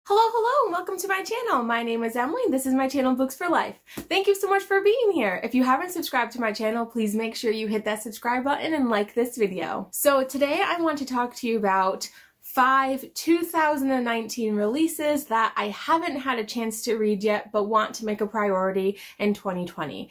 Hello, hello, and welcome to my channel. My name is Emily, and this is my channel, Books for Life. Thank you so much for being here. If you haven't subscribed to my channel, please make sure you hit that subscribe button and like this video. So today I want to talk to you about 5 2019 releases that I haven't had a chance to read yet, but want to make a priority in 2020.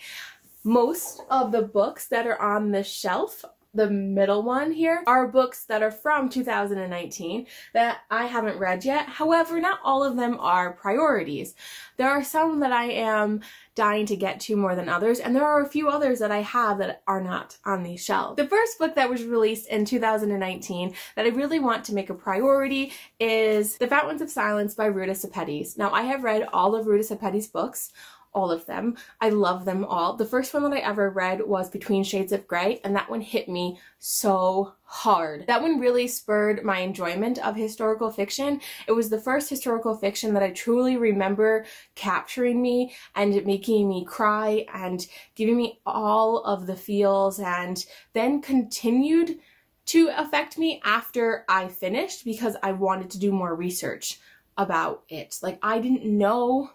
Most of the books that are on this shelf, the middle one here, are books that are from 2019 that I haven't read yet. However, not all of them are priorities. There are some that I am dying to get to more than others, and there are a few others that I have that are not on these shelves. The first book that was released in 2019 that I really want to make a priority is The Fountains of Silence by Ruta Sepetys. Now, I have read all of Ruta Sepetys' books. All of them. I love them all. The first one that I ever read was Between Shades of Grey, and that one hit me so hard. That one really spurred my enjoyment of historical fiction. It was the first historical fiction that I truly remember capturing me and making me cry and giving me all of the feels, and then continued to affect me after I finished because I wanted to do more research about it. Like, I didn't know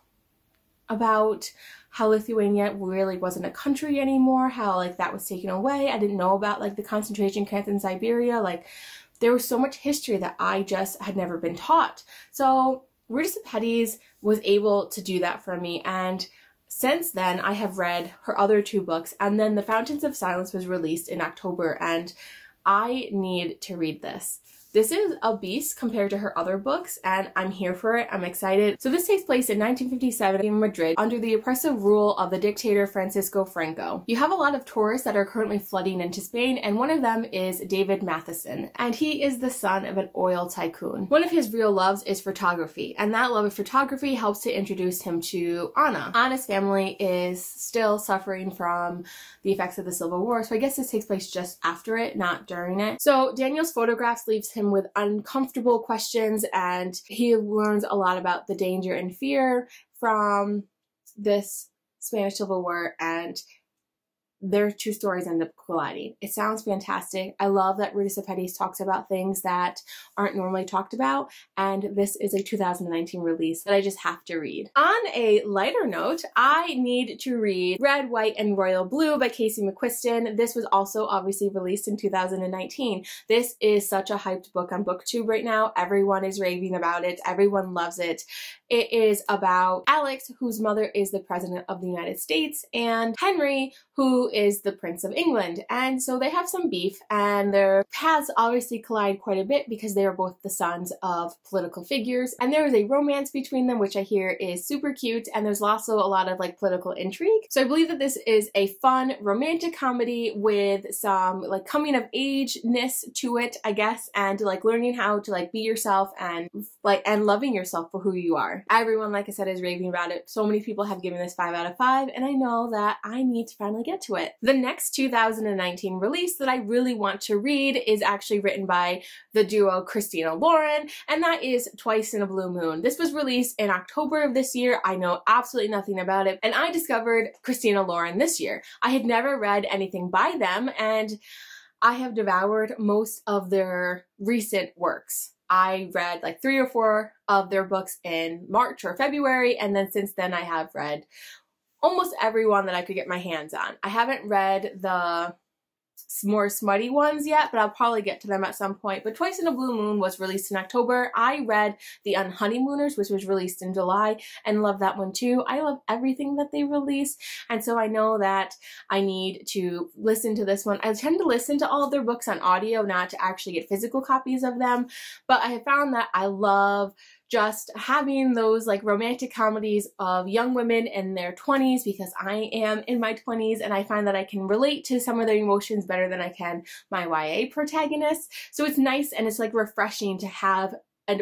about how Lithuania really wasn't a country anymore, how like that was taken away. I didn't know about like the concentration camps in Siberia. Like, there was so much history that I just had never been taught. So Ruta Sepetys was able to do that for me, and since then I have read her other 2 books, and then The Fountains of Silence was released in October, and I need to read this. This is a beast compared to her other books, and I'm here for it. I'm excited. So this takes place in 1957 in Madrid under the oppressive rule of the dictator Francisco Franco. You have a lot of tourists that are currently flooding into Spain, and one of them is David Matheson, and he is the son of an oil tycoon. One of his real loves is photography, and that love of photography helps to introduce him to Anna. Anna's family is still suffering from the effects of the Civil War, so I guess this takes place just after it, not during it. So Daniel's photographs leaves him with uncomfortable questions, and he learns a lot about the danger and fear from this Spanish Civil War, and their 2 stories end up colliding. It sounds fantastic. I love that Ruta Sepetys talks about things that aren't normally talked about, and this is a 2019 release that I just have to read. On a lighter note, I need to read Red, White, and Royal Blue by Casey McQuiston. This was also obviously released in 2019. This is such a hyped book on BookTube right now. Everyone is raving about it. Everyone loves it. It is about Alex, whose mother is the President of the United States, and Henry, who is the Prince of England. And so they have some beef, and their paths obviously collide quite a bit because they are both the sons of political figures. And there is a romance between them, which I hear is super cute, and there's also a lot of like political intrigue. So I believe that this is a fun romantic comedy with some like coming of age-ness to it, I guess, and like learning how to like be yourself and loving yourself for who you are. Everyone, like I said, is raving about it. So many people have given this 5 out of 5, and I know that I need to finally get to it. The next 2019 release that I really want to read is actually written by the duo Christina Lauren, and that is Twice in a Blue Moon. This was released in October of this year. I know absolutely nothing about it, and I discovered Christina Lauren this year. I had never read anything by them, and I have devoured most of their recent works. I read like 3 or 4 of their books in March or February, and then since then I have read almost every one that I could get my hands on. I haven't read the more smutty ones yet, but I'll probably get to them at some point. But Twice in a Blue Moon was released in October. I read The Unhoneymooners, which was released in July, and love that one too. I love everything that they release, and so I know that I need to listen to this one. I tend to listen to all of their books on audio, not to actually get physical copies of them, but I have found that I love just having those like romantic comedies of young women in their 20s, because I am in my 20s and I find that I can relate to some of their emotions better than I can my YA protagonists. So it's nice, and it's like refreshing to have a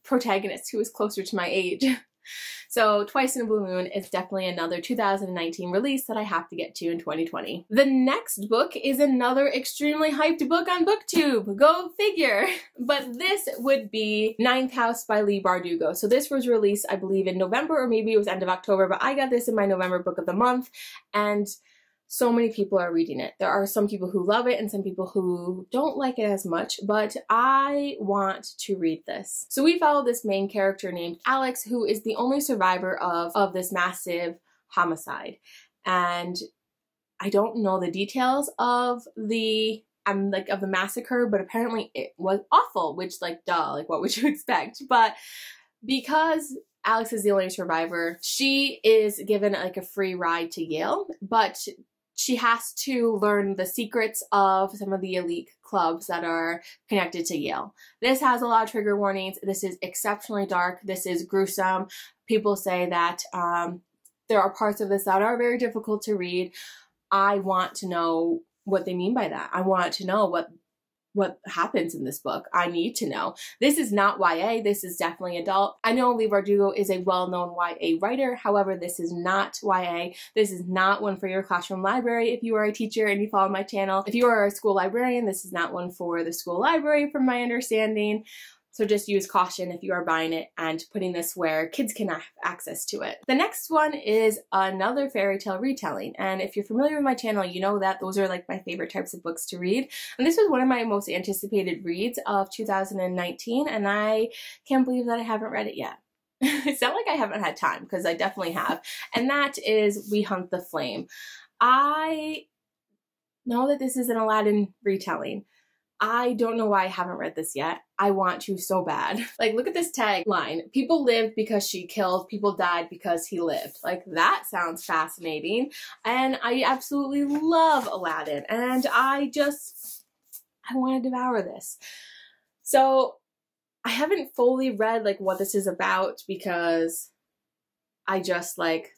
protagonist who is closer to my age. So Twice in a Blue Moon is definitely another 2019 release that I have to get to in 2020. The next book is another extremely hyped book on BookTube. Go figure! But this would be Ninth House by Leigh Bardugo. So this was released, I believe, in November, or maybe it was end of October, but I got this in my November book of the month, and so many people are reading it. There are some people who love it and some people who don't like it as much, but I want to read this. So we follow this main character named Alex, who is the only survivor of this massive homicide. And I don't know the details of the massacre, but apparently it was awful, which like, duh, like what would you expect? But because Alex is the only survivor, she is given like a free ride to Yale, but she has to learn the secrets of some of the elite clubs that are connected to Yale. This has a lot of trigger warnings. This is exceptionally dark. This is gruesome. People say that there are parts of this that are very difficult to read. I want to know what they mean by that. I want to know what happens in this book. I need to know. This is not YA. This is definitely adult. I know Leigh Bardugo is a well-known YA writer. However, this is not YA. This is not one for your classroom library if you are a teacher and you follow my channel. If you are a school librarian, this is not one for the school library from my understanding. So just use caution if you are buying it and putting this where kids can have access to it. The next one is another fairy tale retelling. And if you're familiar with my channel, you know that those are like my favorite types of books to read. And this was one of my most anticipated reads of 2019. And I can't believe that I haven't read it yet. It's not like I haven't had time, because I definitely have. And that is We Hunt the Flame. I know that this is an Aladdin retelling. I don't know why I haven't read this yet. I want to so bad. Like, look at this tagline. People lived because she killed. People died because he lived. Like, that sounds fascinating. And I absolutely love Aladdin. And I want to devour this. So I haven't fully read like what this is about, because I just like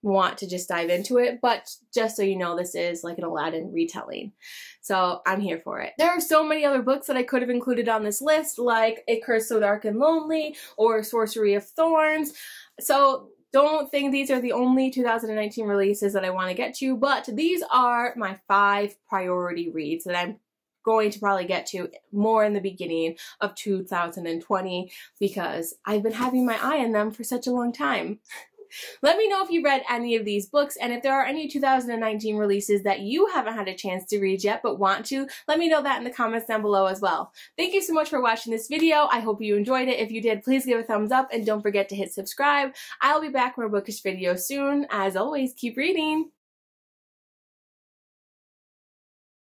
want to just dive into it, but just so you know, this is like an Aladdin retelling. So I'm here for it. There are so many other books that I could have included on this list, like A Curse So Dark and Lonely or Sorcery of Thorns. So don't think these are the only 2019 releases that I want to get to, but these are my 5 priority reads that I'm going to probably get to more in the beginning of 2020, because I've been having my eye on them for such a long time. Let me know if you read any of these books, and if there are any 2019 releases that you haven't had a chance to read yet but want to, let me know that in the comments down below as well. Thank you so much for watching this video. I hope you enjoyed it. If you did, please give a thumbs up and don't forget to hit subscribe. I'll be back with more bookish videos soon. As always, keep reading!